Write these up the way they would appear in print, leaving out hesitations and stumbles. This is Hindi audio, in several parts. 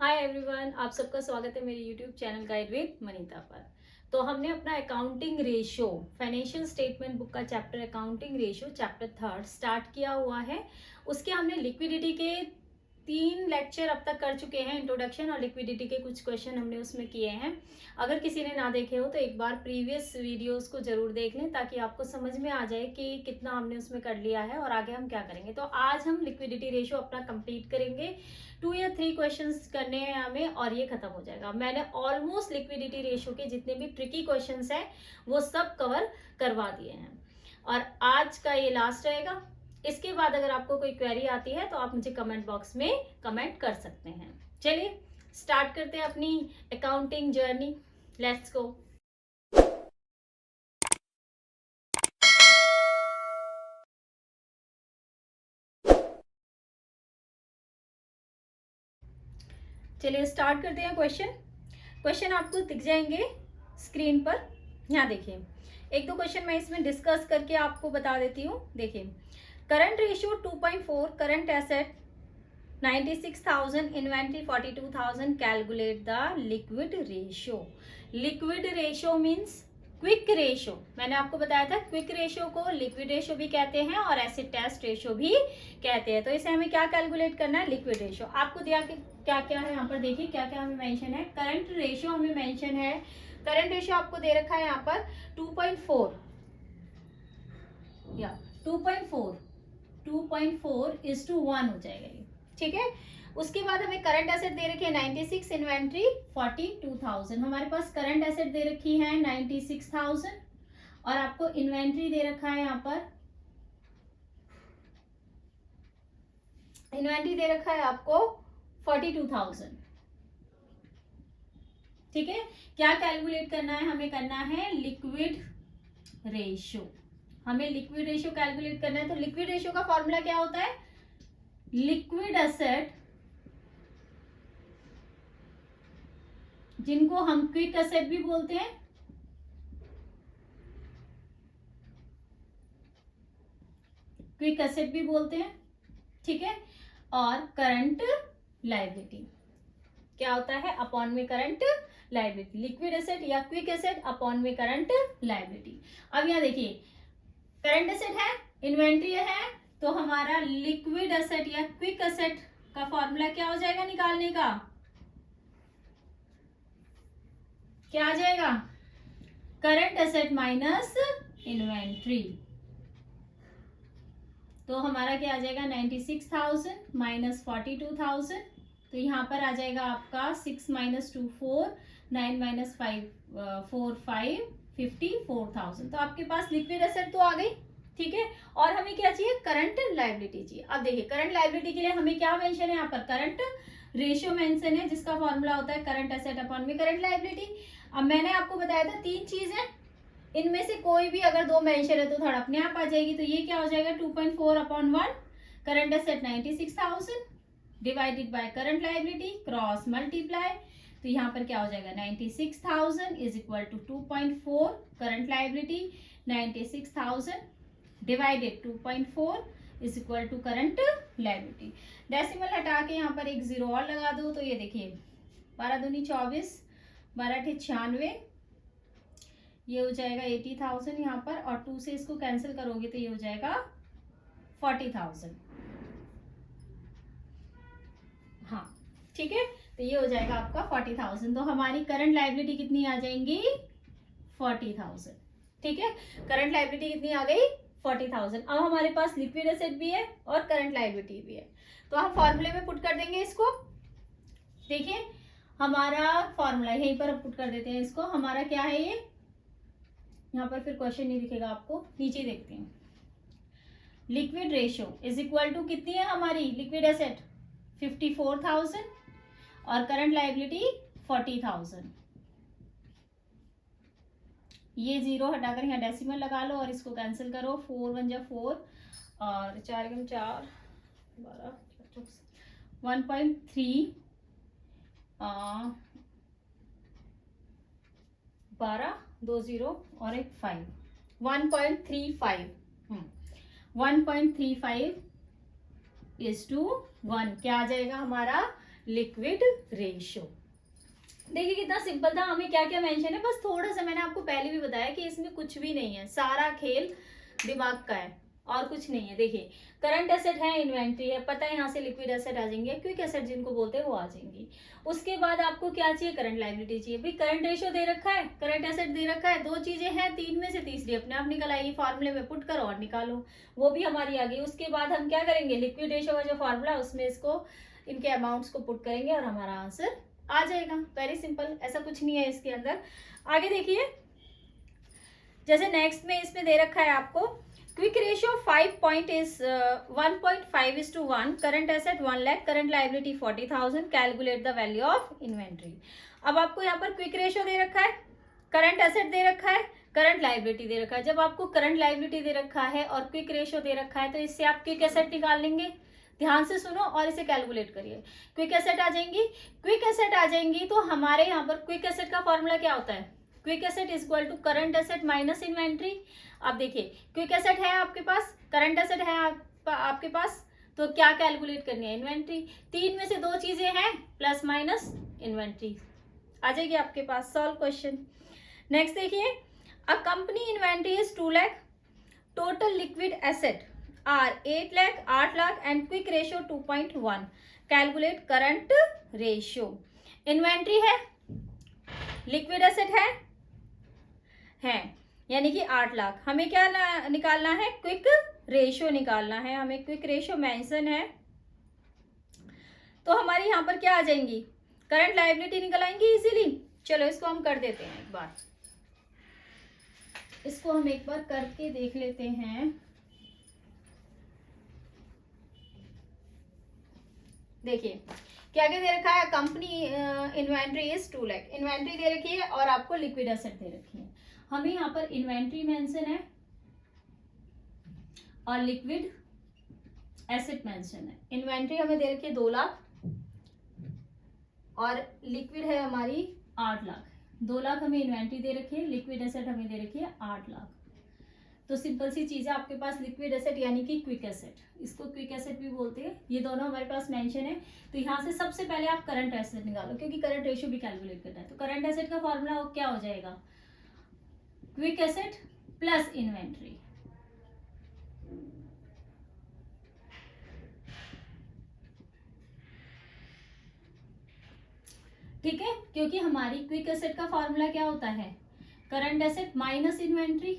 हाय एवरीवन, आप सबका स्वागत है मेरे YouTube channel guide with Manita पर। तो हमने अपना accounting ratio financial statement book का chapter accounting ratio chapter 3 start किया हुआ है। उसके हमने लिक्विडिटी के 3 लेक्चर अब तक कर चुके हैं। इंट्रोडक्शन और लिक्विडिटी के कुछ क्वेश्चन हमने उसमें किए हैं। अगर किसी ने ना देखे हो तो एक बार प्रीवियस वीडियोस को जरूर देख लें ताकि आपको समझ में आ जाए कि कितना हमने उसमें कर लिया है और आगे हम क्या करेंगे। तो आज हम लिक्विडिटी रेशियो अपना कंप्लीट करेंगे। 2 या 3 क्वेश्चंस करने हैं हमें और ये खत्म हो जाएगा। मैंने ऑलमोस्ट लिक्विडिटी रेशियो के जितने भी ट्रिकी क्वेश्चंस हैं वो सब कवर करवा दिए हैं और आज का ये लास्ट रहेगा। इसके बाद अगर आपको कोई क्वेरी आती है तो आप मुझे कमेंट बॉक्स में कमेंट कर सकते हैं। चलिए स्टार्ट करते हैं अपनी अकाउंटिंग जर्नी। Let's go. चलिए स्टार्ट करते हैं। क्वेश्चन आपको दिख जाएंगे स्क्रीन पर। यहाँ देखिए, एक दो क्वेश्चन मैं इसमें डिस्कस करके आपको बता देती हूँ। देखिए, current ratio 2.4, current asset 96,000, inventory 42,000, calculate the liquid ratio. Liquid ratio means quick ratio. मैंने आपको बताया था क्विक रेशियो को लिक्विड रेशियो भी कहते हैं और एसिड टेस्ट रेशियो भी कहते हैं। तो इसे हमें क्या कैलकुलेट करना है? Liquid ratio. आपको दिया कि क्या क्या है यहाँ पर, देखिए क्या क्या हमें मेंशन है। करंट रेशियो हमें मेंशन है। करंट रेशियो आपको दे रखा है यहाँ पर 2.4 या 2.4 हो जाएगा ये, ठीक है। उसके बाद हमें करंट एसेट दे रखी है 96, इन्वेंट्री 42,000। हमारे पास करंट एसेट दे रखी है 96,000 और आपको इन्वेंट्री दे रखा है यहाँ पर, इन्वेंट्री दे रखा है आपको 42,000, ठीक है। क्या कैलकुलेट करना है? हमें करना है लिक्विड रेशियो। हमें लिक्विड रेशियो कैलकुलेट करना है। तो लिक्विड रेशियो का फॉर्मूला क्या होता है? लिक्विड एसेट, जिनको हम क्विक एसेट भी बोलते हैं, क्विक एसेट भी बोलते हैं, ठीक है। और करंट लायबिलिटी क्या होता है? अपॉन में करंट लायबिलिटी। लिक्विड एसेट या क्विक एसेट अपॉन में करंट लायबिलिटी। अब यहां देखिए, करंट एसेट है, इन्वेंट्री है, तो हमारा लिक्विड एसेट या क्विक एसेट का फॉर्मूला क्या हो जाएगा निकालने का? क्या आ जाएगा? Current asset minus inventory. तो हमारा क्या आ जाएगा? 96,000 माइनस 42,000। तो यहाँ पर आ जाएगा आपका 6 माइनस 2 4, 9 माइनस 5 4 5, 54,000। तो आपके पास लिक्विड एसेट तो आ गई, ठीक है। और हमें क्या चाहिए? करंट लायबिलिटी चाहिए। अब देखिए, करंट लायबिलिटी के लिए हमें क्या मेंशन है यहाँ पर? करंट रेशियो मेंशन है, जिसका फॉर्मूला होता है करंट एसेट अपॉन में करंट लायबिलिटी। अब मैंने आपको बताया था 3 चीजें, इनमें से कोई भी अगर 2 मेंशन है तो थर्ड अपने आप आ जाएगी। तो ये क्या हो जाएगा? 2.4 upon 1, current asset 96,000 divided by current liability, cross multiply. तो यहाँ पर क्या हो जाएगा? 96,000 is equal to 2.4 current liability, 96,000 divided 2.4 is equal to current liability. Decimal हटा के यहाँ पर एक जीरो और लगा दो। तो ये देखिए, 12 दूनी 24, 12 ठे 96, ये हो जाएगा 80,000 यहाँ पर, और 2 से इसको कैंसिल करोगे तो ये हो जाएगा 40,000। हाँ, ठीक है। तो ये हो जाएगा आपका 40,000। तो हमारी करंट लायबिलिटी कितनी आ जाएंगी? 40,000, ठीक है। करंट लायबिलिटी कितनी आ गई? 40,000। अब हमारे पास लिक्विड एसेट भी है और करंट लायबिलिटी भी है, तो हम फॉर्मूले में पुट कर देंगे इसको। देखिए, हमारा फॉर्मूला यहीं पर पुट कर देते हैं इसको। हमारा क्या है ये? यहाँ पर फिर क्वेश्चन नहीं दिखेगा आपको, नीचे देखते हैं। Liquid ratio is equal to कितनी है हमारी लिक्विड एसेट? 54,000 और करंट लायबिलिटी 40,000। ये जीरो हटाकर यहाँ डेसिमल लगा लो और इसको कैंसिल करो। 4 1 जा 4 और 4 गुण 4 12, 1.3 12 2 0 और एक 5, 1.35 1.35 इज टू 1 क्या आ जाएगा हमारा? Liquid ratio. देखिए कितना सिंपल था, हमें क्या क्या मेंशन है, बस थोड़ा सा मैंने आपको पहले भी बताया कि इसमें कुछ भी नहीं है, सारा खेल दिमाग का है और कुछ नहीं है। देखिए करंट एसेट है, इन्वेंट्री है, पता है यहाँ से लिक्विड एसेट आ जाएंगे, क्विक एसेट जिनको बोलते हैं वो आ जाएंगी। उसके बाद आपको क्या चाहिए, करंट लायबिलिटी चाहिए। भाई करंट रेशियो दे रखा है, करंट एसेट दे रखा है, दो चीजें हैं, तीन में से तीसरी अपने आप निकल आएगी, फॉर्मूले में पुट करो और निकालो, वो भी हमारी आ गई। उसके बाद हम क्या करेंगे, लिक्विड रेशियो का जो फॉर्मूला उसमें इसको इनके अमाउंट्स को पुट करेंगे और हमारा आंसर आ जाएगा। वेरी सिंपल, ऐसा कुछ नहीं है इसके अंदर। आगे देखिए, जैसे नेक्स्ट में इसमें दे रखा है आपको quick ratio 1.5:1, current asset 1 lakh, current liability 40,000, calculate the value of inventory. अब आपको यहाँ पर क्विक रेशियो दे रखा है, करंट एसेट दे रखा है, करंट लायबिलिटी दे रखा है। जब आपको करंट लायबिलिटी दे रखा है और क्विक रेशियो दे रखा है तो इससे आप क्विक एसेट निकाल लेंगे। ध्यान से सुनो और इसे कैलकुलेट करिए। क्विक एसेट आ जाएंगी, क्विक एसेट आ जाएंगी तो हमारे यहाँ पर क्विक एसेट का फॉर्मूला क्या होता है, quick asset is equal to current asset minus inventory. अब देखिए क्विक एसेट है आपके पास, करंट एसेट है आपके पास, तो क्या कैलकुलेट करनी है, इन्वेंट्री। तीन में से दो चीजें हैं, प्लस माइनस इन्वेंट्री आ जाएगी आपके पास। Solve question. नेक्स्ट देखिए, a company inventory is 2 lakh, total liquid asset are 8 lakh, 8 lakh and quick ratio 2.1, calculate current ratio. Inventory है, लिक्विड एसेट है यानी कि 8 लाख, हमें क्या निकालना है, क्विक रेशियो निकालना है, हमें क्विक रेशियो मेंशन है। तो हमारी यहाँ पर क्या आ जाएंगी, करंट लायबिलिटी निकल आएंगी इजीली। चलो इसको हम कर देते हैं एक बार, इसको हम एक बार करके देख लेते हैं। देखिए क्या क्या दे रखा है, company inventory is 2 lakh, inventory दे रखी है और आपको लिक्विड एसेट दे रखी है। हमें यहाँ पर इन्वेंट्री मेंशन है और लिक्विड एसेट मेंशन है। इन्वेंट्री हमें दे रखी है 2 लाख और लिक्विड है हमारी 8 लाख। 2 लाख हमें इन्वेंट्री दे रखी है, लिक्विड एसेट हमें दे रखी है 8 लाख। तो सिंपल सी चीज है, आपके पास लिक्विड एसेट यानी कि क्विक एसेट, इसको क्विक एसेट भी बोलते हैं, ये दोनों हमारे पास मेंशन है। तो यहाँ से सबसे पहले आप करंट एसेट निकालो क्योंकि करंट रेशियो भी कैलकुलेट करना है। तो करंट एसेट का फॉर्मूला क्या हो जाएगा, क्विक एसेट प्लस इन्वेंट्री। ठीक है, क्योंकि हमारी क्विक एसेट का फॉर्मूला क्या होता है, करंट एसेट माइनस इन्वेंट्री।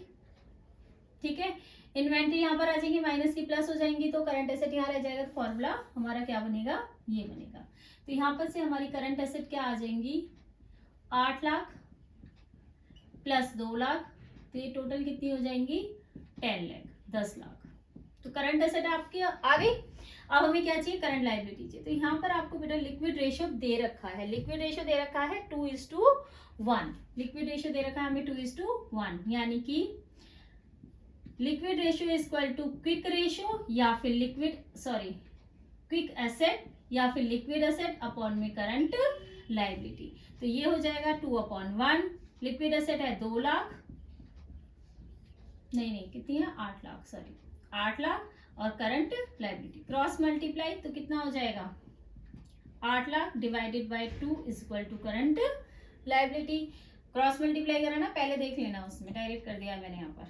ठीक है, इन्वेंट्री यहाँ पर आ जाएंगी, माइनस की प्लस हो जाएंगी, तो करंट एसेट यहाँ रह जाएगा। तो फॉर्मूला हमारा क्या बनेगा, ये बनेगा। तो यहाँ पर से हमारी करंट एसेट क्या आ जाएंगी, 8 लाख प्लस 2 लाख, तो ये टोटल कितनी हो जाएंगी, 10 लाख, 10 लाख। तो करंट एसेट आपकी आ गई। अब हमें क्या चाहिए, करंट लायबिलिटी चाहिए। तो यहाँ पर आपको बेटा लिक्विड रेशियो दे रखा है, लिक्विड रेशियो दे रखा है 2:1, लिक्विड रेशियो दे रखा है हमें 2:1, यानी कि liquid ratio is equal to quick ratio या फिर क्विक एसेट या फिर लिक्विड एसेट अपॉन में करंट लायबिलिटी। तो ये हो जाएगा 2/1, लिक्विड एसेट है 2 लाख, नहीं कितनी है, 8 लाख, 8 लाख और करंट लायबिलिटी क्रॉस मल्टीप्लाई तो कितना हो जाएगा, 8 lakh divided by 2 is equal to current liability. Cross multiply करा ना, पहले देख लेना, उसमें डायरेक्ट कर दिया मैंने यहाँ पर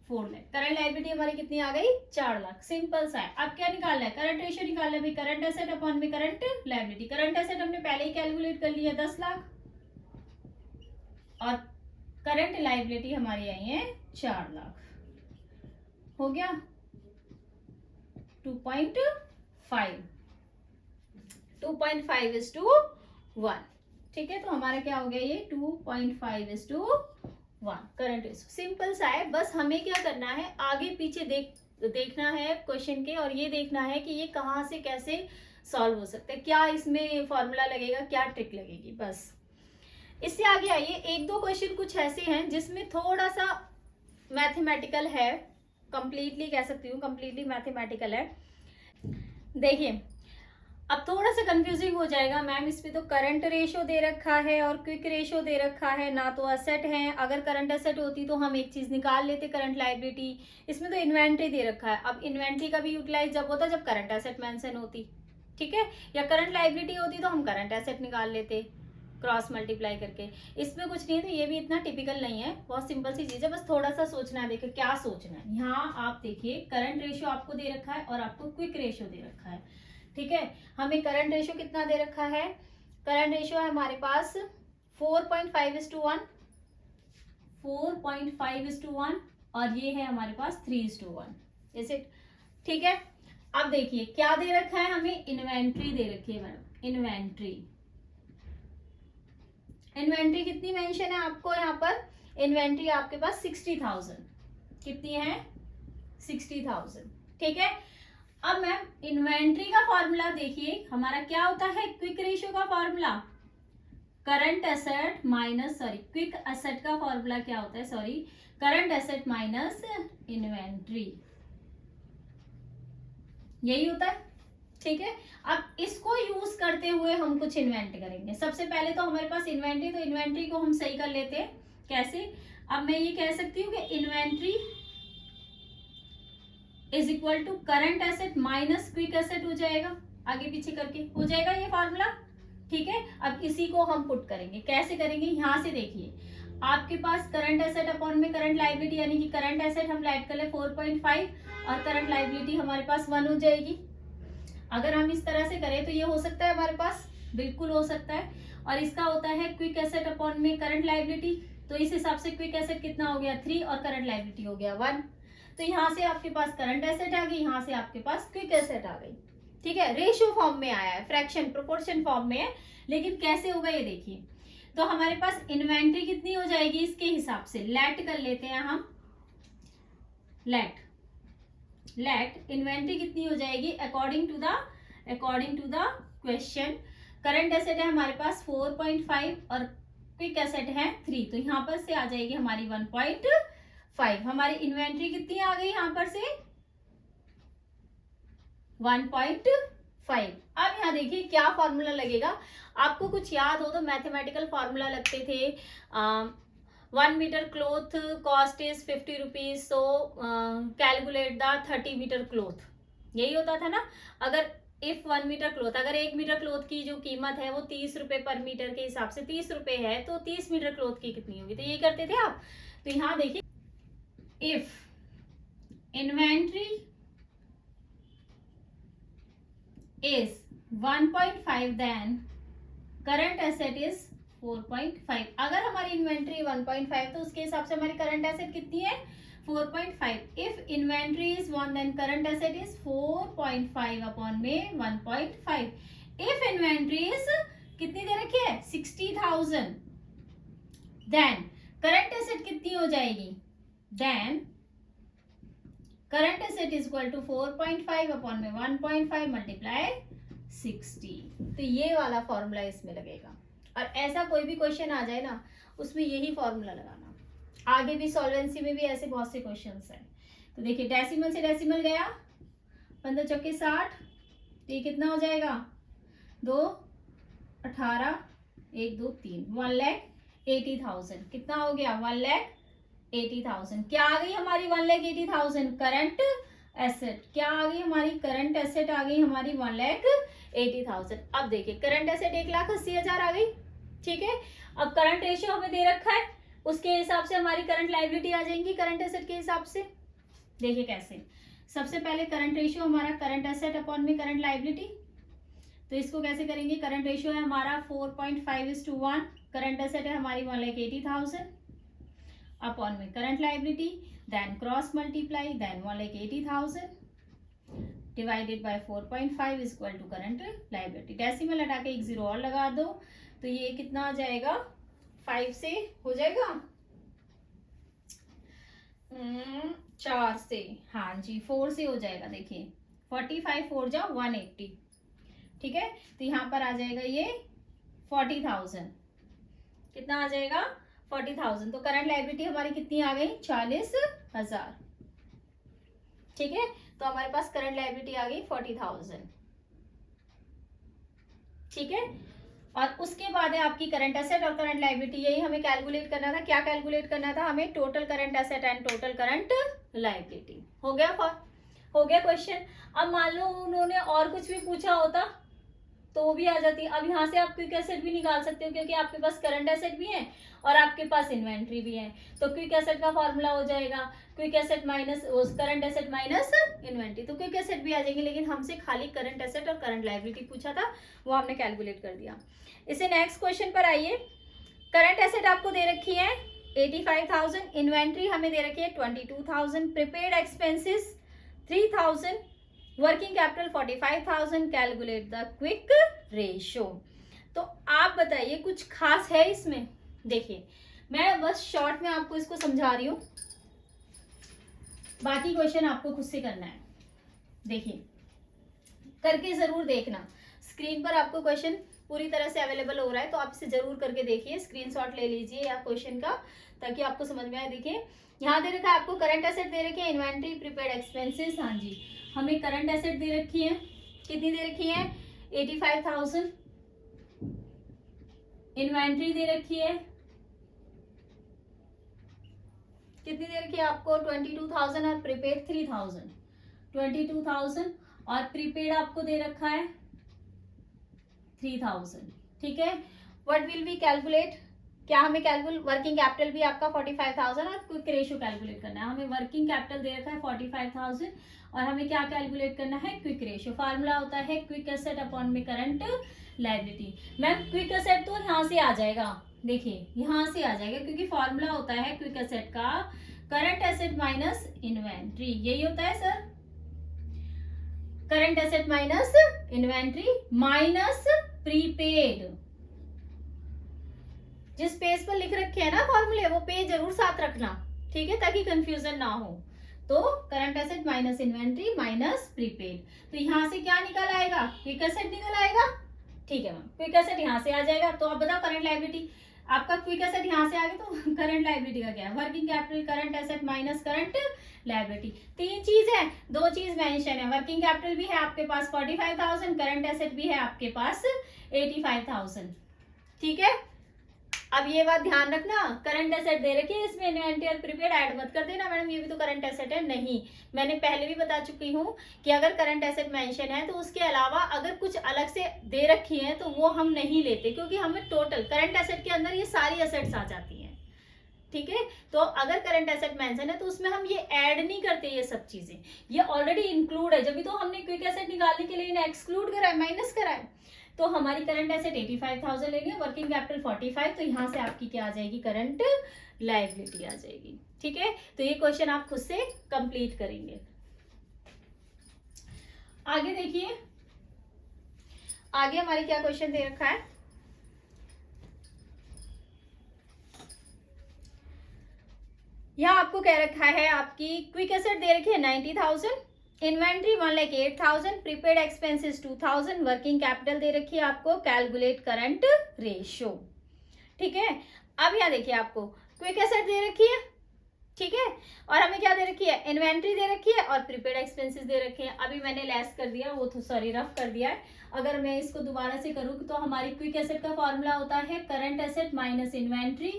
4 लाख। करंट लायबिलिटी हमारी कितनी आ गई, 4 लाख। सिंपल सा है। अब क्या निकालना है, करंट रेशियो निकालना है भाई, करंट एसेट अपॉन में करंट लायबिलिटी। करंट एसेट हमने पहले ही कैलकुलेट कर लिया 10 लाख और करंट लायबिलिटी हमारी आई है 4 लाख। हो गया 2.5, 2.5:1। ठीक है, तो हमारा क्या हो गया, ये 2.5:1 करंट रेशियो। सिंपल सा है, बस हमें क्या करना है, आगे पीछे देखना है क्वेश्चन के और ये देखना है कि ये कहाँ से कैसे सॉल्व हो सकता है, क्या इसमें फॉर्मूला लगेगा, क्या ट्रिक लगेगी, बस। इससे आगे आइए, एक दो क्वेश्चन कुछ ऐसे हैं जिसमें थोड़ा सा मैथमेटिकल है, कंप्लीटली कह सकती हूँ कंप्लीटली मैथमेटिकल है। देखिए अब थोड़ा सा कंफ्यूजिंग हो जाएगा, मैम इसमें तो करंट रेशियो दे रखा है और क्विक रेशियो दे रखा है, ना तो एसेट है। अगर करंट एसेट होती तो हम एक चीज निकाल लेते, करंट लायबिलिटी। इसमें तो इन्वेंट्री दे रखा है। अब इन्वेंट्री का भी यूटिलाइज जब होता जब करंट एसेट मेंशन होती, ठीक है, या करंट लाइबिलिटी होती तो हम करंट एसेट निकाल लेते क्रॉस मल्टीप्लाई करके। इसमें कुछ नहीं है, तो ये भी इतना टिपिकल नहीं है, बहुत सिंपल सी चीज है, बस थोड़ा सा सोचना है। देखिए क्या सोचना है, यहाँ आप देखिए करंट रेशियो आपको दे रखा है और आपको क्विक रेशियो दे रखा है। ठीक है, हमें करंट रेशियो कितना दे रखा है, करंट रेशियो है हमारे पास 4.5:1, 4.5:1, और ये है हमारे पास 3:1। Is it? ठीक है, अब देखिए क्या दे रखा है हमें, इन्वेंट्री दे रखी है मैडम, इन्वेंट्री। इन्वेंट्री कितनी मेंशन है आपको यहाँ पर, इन्वेंट्री आपके पास 60,000, कितनी है 60,000। ठीक है, अब मैम इन्वेंट्री का फॉर्मूला देखिए हमारा क्या होता है, क्विक रेशियो का formula, current asset minus, sorry quick asset का फॉर्मूला क्या होता है, sorry current asset minus inventory, यही होता है। ठीक है, अब इसको यूज करते हुए हम कुछ इन्वेंट करेंगे। सबसे पहले तो हमारे पास इन्वेंट्री, तो इन्वेंट्री को हम सही कर लेते हैं। कैसे, अब मैं ये कह सकती हूँ कि inventory is equal to current asset minus quick asset हो जाएगा, आगे पीछे करके हो जाएगा ये फॉर्मूला। ठीक है, अब इसी को हम पुट करेंगे, कैसे करेंगे, यहां से देखिए आपके पास करंट एसेट अपॉन में करंट लाइबिलिटी, यानी कि करंट एसेट हम ऐड कर ले 4.5 और करंट लाइबिलिटी हमारे पास 1 हो जाएगी। अगर हम इस तरह से करें तो ये हो सकता है हमारे पास, बिल्कुल हो सकता है। और इसका होता है क्विक एसेट अपॉन में करंट लाइबिलिटी, तो इस हिसाब से क्विक एसेट कितना हो गया 3 और करंट लाइबिलिटी हो गया 1। तो यहाँ से आपके पास करंट एसेट आ गई, यहाँ से आपके पास क्विक एसेट आ गई। ठीक है, रेशियो फॉर्म में आया है, फ्रैक्शन प्रोपोर्शन फॉर्म में है, लेकिन कैसे होगा ये देखिए। तो हमारे पास इन्वेंट्री कितनी हो जाएगी इसके हिसाब से, लेट कर लेते हैं हम, लेट इन्वेंट्री कितनी हो जाएगी according to the question. Current asset है हमारे पास 4.5 और क्विक एसेट है 3, तो यहाँ पर से आ जाएगी हमारी 1.5। हमारी इन्वेंट्री कितनी आ गई यहाँ पर से 1.5। अब यहाँ देखिए क्या फॉर्मूला लगेगा, आपको कुछ याद हो तो मैथमेटिकल फॉर्मूला लगते थे, 1 metre cloth cost is 50 rupees, so calculate the 30 metre cloth, यही होता था ना। अगर इफ 1 मीटर क्लोथ, अगर 1 मीटर क्लोथ की जो कीमत है वो 30 रुपए पर मीटर के हिसाब से 30 रुपए है, तो 30 मीटर क्लोथ की कितनी होगी, तो ये करते थे आप। तो यहाँ देखिए if inventory is 1.5 then current asset is 4.5। अगर हमारी इन्वेंट्री 1.5 तो उसके हिसाब से हमारी करंट एसेट कितनी है 4.5। If inventory is 1 then current asset is 4.5 upon में 1.5। इफ इन्वेंट्री इज कितनी दे रखी है 60,000, देन करंट एसेट कितनी हो जाएगी, then current asset is equal to 4.5 upon में 1.5 मल्टीप्लाई 60। तो ये वाला फॉर्मूला इसमें लगेगा, और ऐसा कोई भी क्वेश्चन आ जाए ना उसमें यही फॉर्मूला लगाना। आगे भी सॉल्वेंसी में भी ऐसे बहुत से क्वेश्चंस हैं। तो देखिए डेसिमल से डेसिमल गया, 15 चौके 60, तो ये कितना हो जाएगा 2 18 1 2 3 1,80,000। कितना हो गया 1,80,000। क्या आ गई हमारी 1,80,000 करंट एसेट, क्या आ गई हमारी करंट एसेट आ गई हमारी 1,80,000। अब देखिए करंट एसेट 1,80,000 आ गई। ठीक है, अब करंट रेशियो हमें दे रखा है, उसके हिसाब से हमारी करंट लायबिलिटी आ जाएंगी करंट एसेट के हिसाब से। देखिए कैसे, सबसे पहले करंट रेशियो हमारा करंट एसेट अपॉन में करंट लायबिलिटी, तो इसको कैसे करेंगे, करंट रेशियो है हमारा 4.5:1, करंट एसेट है हमारी 1,80,000 अपॉन में current liability, then cross multiply, then 1,80,000 divided by 4.5 is equal to current liability. Decimal हटा के एक जीरो और लगा दो, तो ये कितना आ जाएगा 5 से हो जाएगा 4 से, हाँ जी 4 से हो जाएगा। देखिए 45 4 जाओ 180। ठीक है, तो यहाँ पर आ जाएगा ये 40,000, कितना आ जाएगा 40,000। तो करंट लायबिलिटी हमारी कितनी आ गई 40,000। ठीक है, तो हमारे पास करंट लायबिलिटी आ गई 40,000। ठीक है, और उसके बाद है आपकी करंट एसेट और करंट लायबिलिटी, यही हमें कैलकुलेट करना था। क्या कैलकुलेट करना था हमें, total current asset and total current liability. हो गया क्वेश्चन। अब मान लो उन्होंने और कुछ भी पूछा होता वो भी आ जाती है। अब यहाँ से आप क्विक एसेट भी निकाल सकते हो क्योंकि आपके पास करंट एसेट भी है और आपके पास इन्वेंट्री भी है। तो क्विक एसेट का फॉर्मूला हो जाएगा quick asset minus current asset minus inventory. तो क्विक एसेट भी आ जाएंगे, लेकिन हमसे खाली करंट एसेट और करंट लायबिलिटी पूछा था, वो हमने कैलकुलेट कर दिया। इसे नेक्स्ट क्वेश्चन पर आइए। करंट एसेट आपको दे रखी है 85,000, इन्वेंट्री हमें दे रखी है 22,000, prepaid expenses 3,000, working capital 45,000, calculate the quick ratio. तो आप बताइए कुछ खास है इसमें? देखिए मैं बस शॉर्ट में आपको इसको समझा रही हूं, बाकी क्वेश्चन आपको खुद से करना है। देखिए करके जरूर देखना, स्क्रीन पर आपको क्वेश्चन पूरी तरह से अवेलेबल हो रहा है, तो आप इसे जरूर करके देखिए, स्क्रीनशॉट ले लीजिए या क्वेश्चन का, ताकि आपको समझ में आए। देखिए यहाँ दे रखा है आपको करंट एसेट दे रखी है, इन्वेंट्री, प्रीपेड एक्सपेंसेस। हाँ जी, हमें करंट एसेट दे रखी है, कितनी दे रखी है 85,000, इन्वेंट्री दे रखी है कितनी दे रखी है आपको 22,000 और प्रीपेड 3,000, 22,000 और प्रीपेड आपको दे रखा है 3,000। ठीक है, व्हाट विल बी कैलकुलेट, क्या हमें वर्किंग कैपिटल भी आपका 45,000 और क्विक रेशियो कैलकुलेट करना है। हमें वर्किंग कैपिटल दे रखा है 45,000 और हमें क्या कैलकुलेट करना है क्विक रेशियो। फार्मूला होता है क्विक एसेट अपॉन में current liability. Ma'am quick asset तो यहाँ से आ जाएगा, देखिए यहाँ से आ जाएगा क्योंकि फॉर्मूला होता है क्विक एसेट का करंट एसेट माइनस इन्वेंट्री, यही होता है sir, current asset minus inventory minus prepaid. जिस पेज पर लिख रखे हैं ना फॉर्मूले, वो पेज जरूर साथ रखना, ठीक है, ताकि कंफ्यूजन ना हो। तो current asset minus inventory minus prepaid, तो यहाँ से क्या निकल आएगा क्विक एसेट निकल आएगा। ठीक है मैम, क्विक एसेट यहाँ से आ जाएगा। तो अब बताओ करंट लायबिलिटी, आपका क्विक एसेट यहाँ से आ गया, तो करंट लायबिलिटी का क्या है working capital current asset minus current liability. तीन चीज है, दो चीज मेंशन है, वर्किंग कैपिटल भी है आपके पास 45,000, करंट एसेट भी है आपके पास 85,000। ठीक है, अब ये बात ध्यान रखना, करंट एसेट दे रखी है, इसमें इन्वेंट्री और प्रीपेड ऐड मत कर देना मैडम ये भी तो करंट एसेट है, नहीं। मैंने पहले भी बता चुकी हूँ कि अगर करंट एसेट मेंशन है तो उसके अलावा अगर कुछ अलग से दे रखी है तो वो हम नहीं लेते, क्योंकि हमें टोटल करंट एसेट के अंदर ये सारी एसेट्स आ जाती हैं। ठीक है, तो अगर करंट एसेट मेंशन है तो उसमें हम ये ऐड नहीं करते, ये सब चीजें ये ऑलरेडी इंक्लूड है, जब भी तो हमने क्विक एसेट निकालने के लिए इन्हें एक्सक्लूड करा है, माइनस करा है। तो हमारी करंट एसेट 85,000 लेंगे, वर्किंग कैपिटल 45, तो यहाँ से आपकी क्या आ जाएगी करंट लायबिलिटी आ जाएगी। ठीक है, तो ये क्वेश्चन आप खुद से कंप्लीट करेंगे। आगे देखिए, आगे हमारी क्या क्वेश्चन दे रखा है, यहाँ आपको कह रखा है आपकी क्विक एसेट दे रखी है 90,000, inventory 1,08,000, prepaid expenses 2,000, working capital दे रखी है आपको, कैलकुलेट करंट रेशियो। ठीक है, अब यहाँ देखिए आपको क्विक एसेट दे रखी है, ठीक है, और हमें क्या दे रखी है इन्वेंट्री दे रखी है और प्रीपेड एक्सपेंसेस दे रखे हैं। अभी मैंने लेस कर दिया, वो तो सॉरी रफ कर दिया है। अगर मैं इसको दोबारा से करूँ तो हमारी क्विक एसेट का फॉर्मूला होता है current asset minus inventory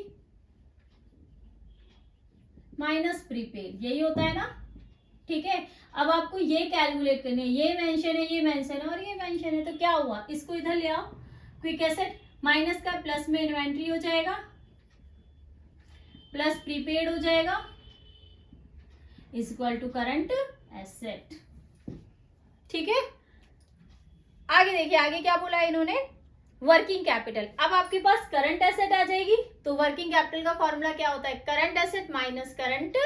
minus prepaid, यही होता है ना। ठीक है, अब आपको ये कैलकुलेट करनी है, ये मेंशन है, ये मेंशन है और ये मेंशन है, तो क्या हुआ इसको इधर ले आओ, क्विक एसेट माइनस का प्लस में इन्वेंट्री हो जाएगा प्लस प्रीपेड हो जाएगा is equal to current asset. ठीक है, आगे देखिए, आगे क्या बोला इन्होंने वर्किंग कैपिटल। अब आपके पास करंट एसेट आ जाएगी, तो वर्किंग कैपिटल का फॉर्मूला क्या होता है current asset minus current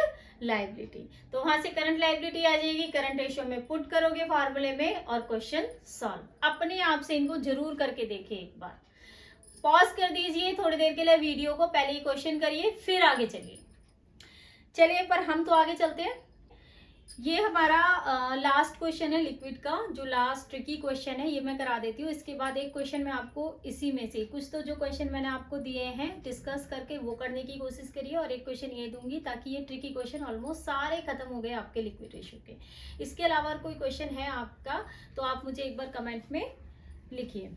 liability. तो वहां से करंट लायबिलिटी आ जाएगी, करंट रेशियो में पुट करोगे फॉर्मूले में और क्वेश्चन सॉल्व। अपने आप से इनको जरूर करके देखिए, एक बार पॉज कर दीजिए थोड़ी देर के लिए वीडियो को, पहले ही क्वेश्चन करिए फिर आगे चलिए पर हम तो आगे चलते हैं। ये हमारा लास्ट क्वेश्चन है लिक्विड का, जो लास्ट ट्रिकी क्वेश्चन है ये मैं करा देती हूँ। इसके बाद एक क्वेश्चन मैं आपको इसी में से कुछ तो जो क्वेश्चन मैंने आपको दिए हैं डिस्कस करके वो करने की कोशिश करिए, और एक क्वेश्चन ये दूंगी ताकि ये ट्रिकी क्वेश्चन ऑलमोस्ट सारे खत्म हो गए आपके लिक्विड रेशियो के। इसके अलावा कोई क्वेश्चन है आपका तो आप मुझे एक बार कमेंट में लिखिए।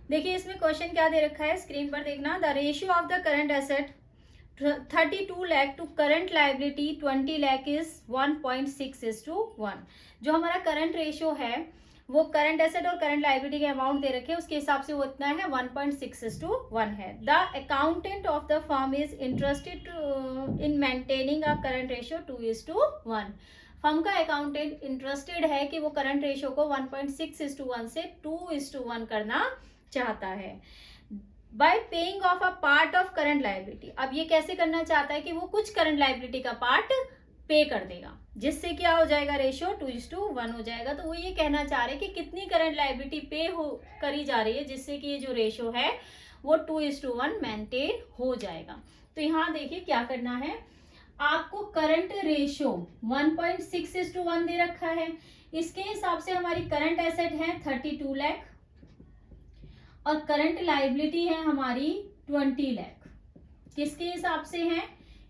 देखिए इसमें क्वेश्चन क्या दे रखा है, स्क्रीन पर देखना। The ratio of the current asset 32 lakh to current liability 20 lakh is 1.6:1। जो हमारा करंट रेशियो है वो करंट एसेट और करंट लायबिलिटी के अमाउंट दे रखे हैं, उसके हिसाब से वो इतना है 1.6:1 है। The accountant of the firm is interested in maintaining a current ratio 2:1। Firm का अकाउंटेंट इंटरेस्टेड है कि वो करंट रेशियो को 1.6:1 से 2:1 करना चाहता है। Bye paying of a part of current liability, अब ये कैसे करना चाहता है कि वो कुछ करंट लायबिलिटी का पार्ट पे कर देगा, जिससे क्या हो जाएगा, रेशियो 2:1 हो जाएगा। तो वो ये कहना चाह रहे हैं कि कितनी करंट लायबिलिटी पे हो करी जा रही है जिससे कि ये जो रेशियो है वो 2:1 मेंटेन हो जाएगा। तो यहाँ देखिए क्या करना है, आपको करंट रेशियो 1.6:1 दे रखा है, इसके हिसाब से हमारी करंट एसेट है 32 लाख और करंट लायबिलिटी है हमारी 20 लाख। किसके हिसाब से है,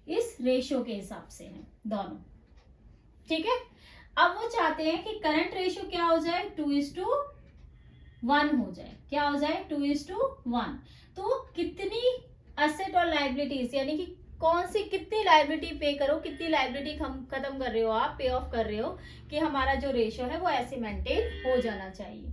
इस रेशियो के हिसाब से है दोनों, ठीक है। अब वो चाहते हैं कि करंट रेशियो क्या हो जाए, 2:1 हो जाए। क्या हो जाए, 2:1। तो कितनी एसेट और लायबिलिटीज, यानी कि कौन सी कितनी लायबिलिटी पे करो, कितनी लायबिलिटी खत्म कर रहे हो आप, पे ऑफ कर रहे हो, कि हमारा जो रेशियो है वो ऐसे मेंटेन हो जाना चाहिए।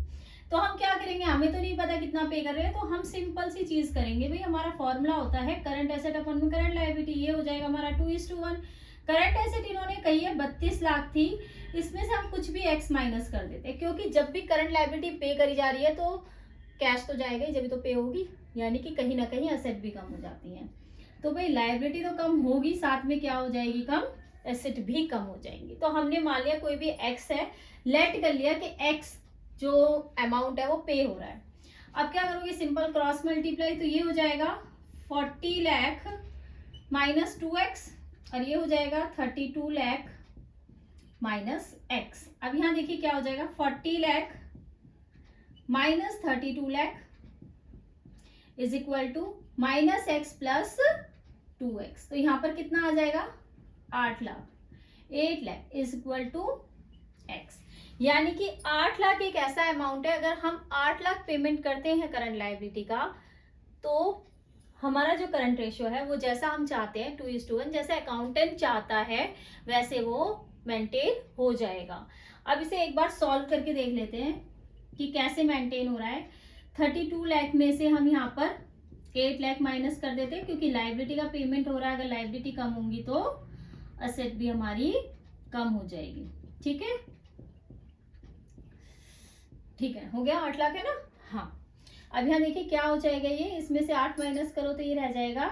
तो हम क्या करेंगे, हमें तो नहीं पता कितना पे कर रहे हैं, तो हम सिंपल सी चीज करेंगे भाई, हमारा फॉर्मूला होता है करंट एसेट अपॉन में करंट लायबिलिटी, ये हो जाएगा हमारा 2:1। करंट एसेट इन्होंने कही है 32 लाख थी, इसमें से हम कुछ भी एक्स माइनस कर देते हैं, क्योंकि जब भी करंट लायबिलिटी पे करी जा रही है तो कैश तो जाएगा ही, जब भी तो पे होगी, यानी कि कहीं ना कहीं एसेट भी कम हो जाती है। तो भाई लायबिलिटी तो कम होगी, साथ में क्या हो जाएगी, कम एसेट भी कम हो जाएंगी। तो हमने मान लिया कोई भी एक्स है, लेट कर लिया कि एक्स जो अमाउंट है वो पे हो रहा है। अब क्या करोगे, सिंपल क्रॉस मल्टीप्लाई, तो ये हो जाएगा 40 लाख माइनस 2x और ये हो जाएगा 32 लाख माइनस x। अब यहां देखिए क्या हो जाएगा, 40 lakh minus 32 lakh is equal to minus x plus 2x। तो यहां पर कितना आ जाएगा, 8 lakh, 8 lakh is equal to x। यानी कि 8 लाख एक ऐसा अमाउंट है, अगर हम 8 लाख पेमेंट करते हैं करंट लायबिलिटी का, तो हमारा जो करंट रेशियो है वो जैसा हम चाहते हैं 2:1, जैसे अकाउंटेंट चाहता है वैसे वो मेंटेन हो जाएगा। अब इसे एक बार सॉल्व करके देख लेते हैं कि कैसे मेंटेन हो रहा है। 32 लाख में से हम यहाँ पर 8 लाख माइनस कर देते हैं, क्योंकि लायबिलिटी का पेमेंट हो रहा है, अगर लायबिलिटी कम होंगी तो एसेट भी हमारी कम हो जाएगी, ठीक है। ठीक है, हो गया, 8 लाख है ना। हाँ, अब यहाँ देखिए क्या हो जाएगा, ये इसमें से 8 माइनस करो तो ये रह जाएगा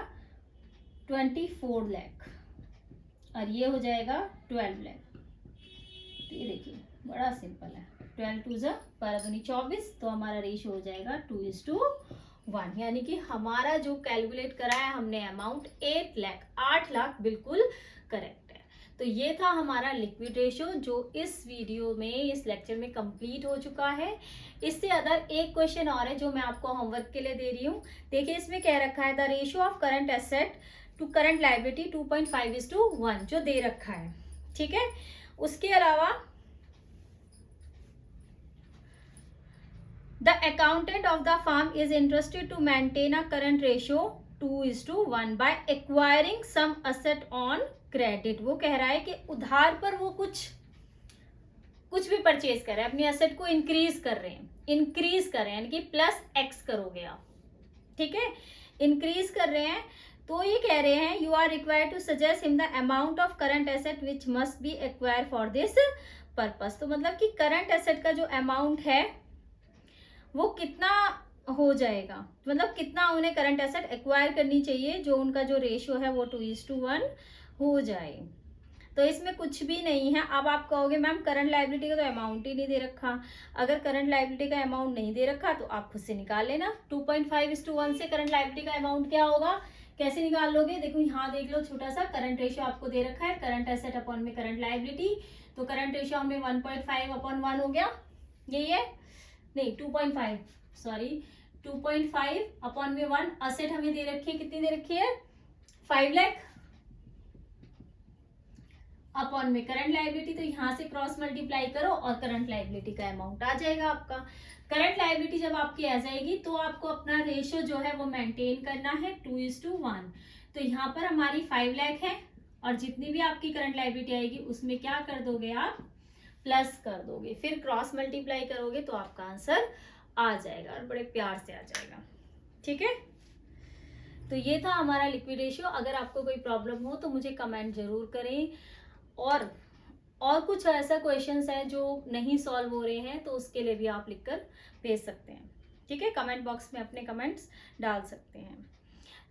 24 लाख और ये हो जाएगा 12 लाख। तो ये देखिए बड़ा सिंपल है, 12 2 जा 12 दूनी 24, तो हमारा रेशियो हो जाएगा 2:1। यानी कि हमारा जो कैलकुलेट करा है हमने अमाउंट 8 लाख बिल्कुल करेक्ट है। तो ये था हमारा लिक्विड रेशियो, जो इस वीडियो में, इस लेक्चर में कंप्लीट हो चुका है। इससे अदर एक क्वेश्चन और है जो मैं आपको होमवर्क के लिए दे रही हूँ। देखिए इसमें कह रखा है the ratio of current asset to current liability 2.5:1 जो दे रखा है, ठीक है। उसके अलावा the accountant of the firm is interested to maintain a current ratio 2:1 by acquiring some asset on credit. वो कह रहा है कि उधार पर वो कुछ भी परचेज कर रहे हैं, अपनी एसेट को इंक्रीज कर रहे हैं, यानी कि प्लस एक्स करोगे आप, ठीक है, इंक्रीज कर रहे हैं। तो ये कह रहे हैं you are required to suggest him the amount of current asset which must be acquire for this purpose. तो मतलब कि करंट एसेट का जो अमाउंट है वो कितना हो जाएगा, मतलब कितना उन्हें करंट एसेट एक्वायर करनी चाहिए जो उनका जो रेशियो है वो 2:1 हो जाए। तो इसमें कुछ भी नहीं है। अब आप कहोगे मैम करंट लायबिलिटी का तो अमाउंट ही नहीं दे रखा। अगर करंट लायबिलिटी का अमाउंट नहीं दे रखा तो आप खुद से निकाल लेना, 2.5:1 से करंट लायबिलिटी का अमाउंट क्या होगा, कैसे निकाल लोगे। देखो यहाँ देख लो, छोटा सा करंट रेशियो आपको दे रखा है, करंट एसेट अपॉन में करंट लायबिलिटी। तो करंट रेशियो हमें 1.5/1 हो गया, यही है, नहीं 2.5, सॉरी 2.5/1। एसेट हमें दे रखी है, कितनी दे रखी है, 5 लाख अपॉन में करंट लायबिलिटी। तो यहाँ से क्रॉस मल्टीप्लाई करो और करंट लायबिलिटी का अमाउंट आ जाएगा आपका। करंट लायबिलिटी जब आपकी आ जाएगी तो आपको अपना रेशियो जो है वो मेंटेन करना है 2:1। तो यहाँ पर हमारी 5 लाख है और जितनी भी आपकी करंट लायबिलिटी आएगी उसमें क्या कर दोगे आप, प्लस कर दोगे, फिर क्रॉस मल्टीप्लाई करोगे तो आपका आंसर आ जाएगा और बड़े प्यार से आ जाएगा। ठीक है, तो ये था हमारा लिक्विड रेशियो। अगर आपको कोई प्रॉब्लम हो तो मुझे कमेंट जरूर करें, और कुछ ऐसा क्वेश्चंस है जो नहीं सॉल्व हो रहे हैं तो उसके लिए भी आप लिखकर भेज सकते हैं। ठीक है, कमेंट बॉक्स में अपने कमेंट्स डाल सकते हैं।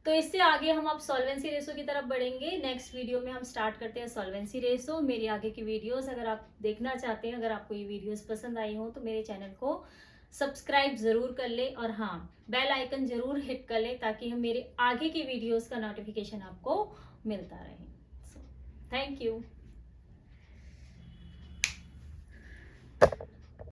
तो इससे आगे हम अब सॉल्वेंसी रेशो की तरफ बढ़ेंगे। नेक्स्ट वीडियो में हम स्टार्ट करते हैं सॉल्वेंसी रेशो। मेरी आगे की वीडियोस अगर आप देखना चाहते हैं, अगर आपको ये वीडियोस पसंद आई हो तो मेरे चैनल को सब्सक्राइब जरूर कर ले, और हाँ, बेल आइकन जरूर हिट कर ले ताकि हम मेरे आगे की वीडियोस का नोटिफिकेशन आपको मिलता रहे। Thank you.